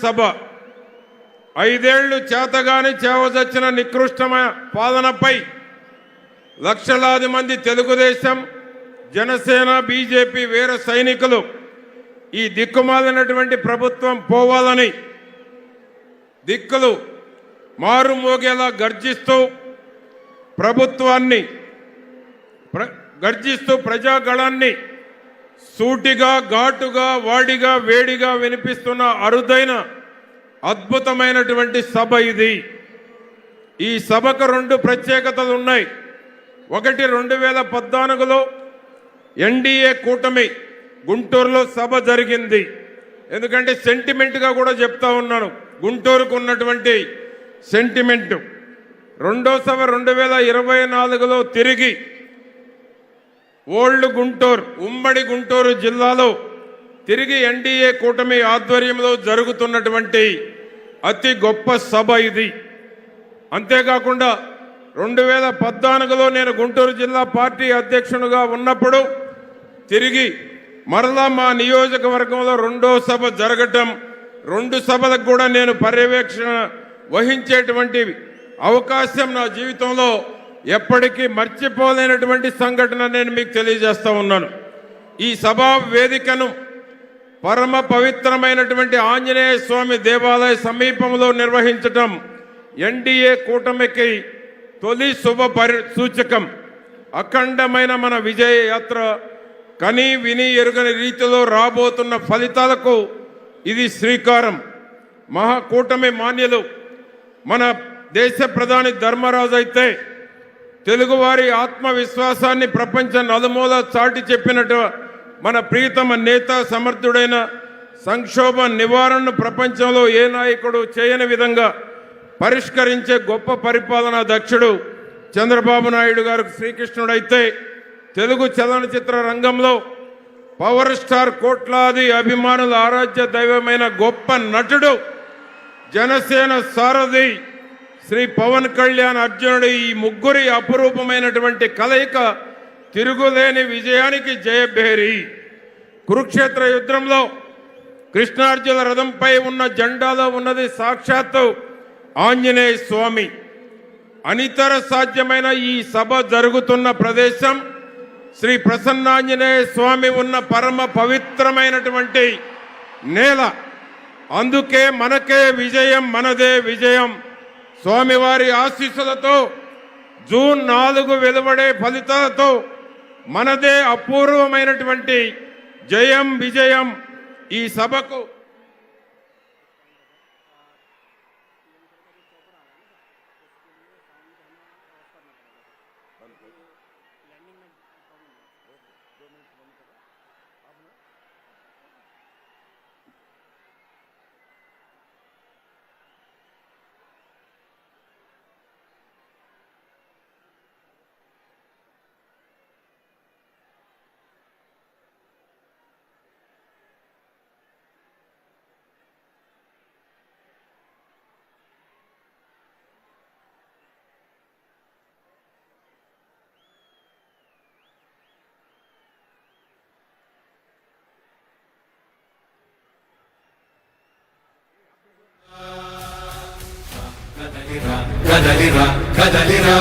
సభ ఐదేళ్లు చేతగాని చేవదచ్చిన నికృష్టమైన పాలనపై లక్షలాది మంది తెలుగుదేశం జనసేన బీజేపీ వీర సైనికులు ఈ దిక్కుమాలినటువంటి ప్రభుత్వం పోవాలని దిక్కులు మారుమోగేలా గర్జిస్తూ ప్రభుత్వాన్ని గర్జిస్తూ ప్రజాగళాన్ని సూటిగా ఘాటుగా వాడిగా వేడిగా వినిపిస్తున్న అరుదైన అద్భుతమైనటువంటి సభ ఇది. ఈ సభకు రెండు ప్రత్యేకతలు ఉన్నాయి. ఒకటి, 2014లో ఎన్డీఏ కూటమి గుంటూరులో సభ జరిగింది. ఎందుకంటే సెంటిమెంట్గా కూడా చెప్తా ఉన్నాను, గుంటూరుకు ఉన్నటువంటి సెంటిమెంటు. రెండో సభ 2024లో తిరిగి ఓల్డ్ గుంటూరు, ఉమ్మడి గుంటూరు జిల్లాలో తిరిగి ఎన్డీఏ కూటమి ఆధ్వర్యంలో జరుగుతున్నటువంటి అతి గొప్ప సభ ఇది. అంతేకాకుండా 2014లో నేను గుంటూరు జిల్లా పార్టీ అధ్యక్షునిగా ఉన్నప్పుడు తిరిగి మరలా మా నియోజకవర్గంలో రెండో సభ జరగటం, రెండు సభలకు కూడా నేను పర్యవేక్షణ వహించేటువంటి అవకాశం నా జీవితంలో ఎప్పటికీ మర్చిపోలేనటువంటి సంఘటన నేను మీకు తెలియజేస్తా ఉన్నాను. ఈ సభా వేదికను పరమ పవిత్రమైనటువంటి ఆంజనేయ స్వామి దేవాలయ సమీపంలో నిర్వహించటం ఎన్డీఏ కూటమికి తొలి శుభ సూచకం. అఖండమైన మన విజయ యాత్ర కని విని ఎరుగని రీతిలో రాబోతున్న ఫలితాలకు ఇది శ్రీకారం. మహాకూటమి మాన్యులు మన దేశ ప్రధాని ధర్మరాజు అయితే తెలుగువారి ఆత్మవిశ్వాసాన్ని ప్రపంచ నలుమూల చాటి చెప్పినట్టు మన ప్రియతమ నేత, సమర్థుడైన సంక్షోభ నివారణను ప్రపంచంలో ఏ నాయకుడు చేయని విధంగా పరిష్కరించే గొప్ప పరిపాలనా దక్షుడు చంద్రబాబు నాయుడు గారికి శ్రీకృష్ణుడైతే, తెలుగు చలనచిత్ర రంగంలో పవర్ స్టార్ కోట్లాది అభిమానుల ఆరాధ్య దైవమైన గొప్ప నటుడు జనసేన సారథి శ్రీ పవన్ కళ్యాణ్ అర్జునుడు. ఈ ముగ్గురి అపురూపమైనటువంటి కలయిక తిరుగులేని విజయానికి జయభేరి. కురుక్షేత్ర యుద్ధంలో కృష్ణార్జున రథంపై ఉన్న జెండాలో ఉన్నది సాక్షాత్తు ఆంజనేయ స్వామి. అనితర సాధ్యమైన ఈ సభ జరుగుతున్న ప్రదేశం శ్రీ ప్రసన్నాంజనేయ స్వామి ఉన్న పరమ పవిత్రమైనటువంటి నేల. అందుకే మనకే విజయం, మనదే విజయం. స్వామివారి ఆశీస్సులతో జూన్ 4 వెలువడే ఫలితాలతో మనదే అపూర్వమైనటువంటి జయం, విజయం. ఈ సభకు కదలిరా కదలిరా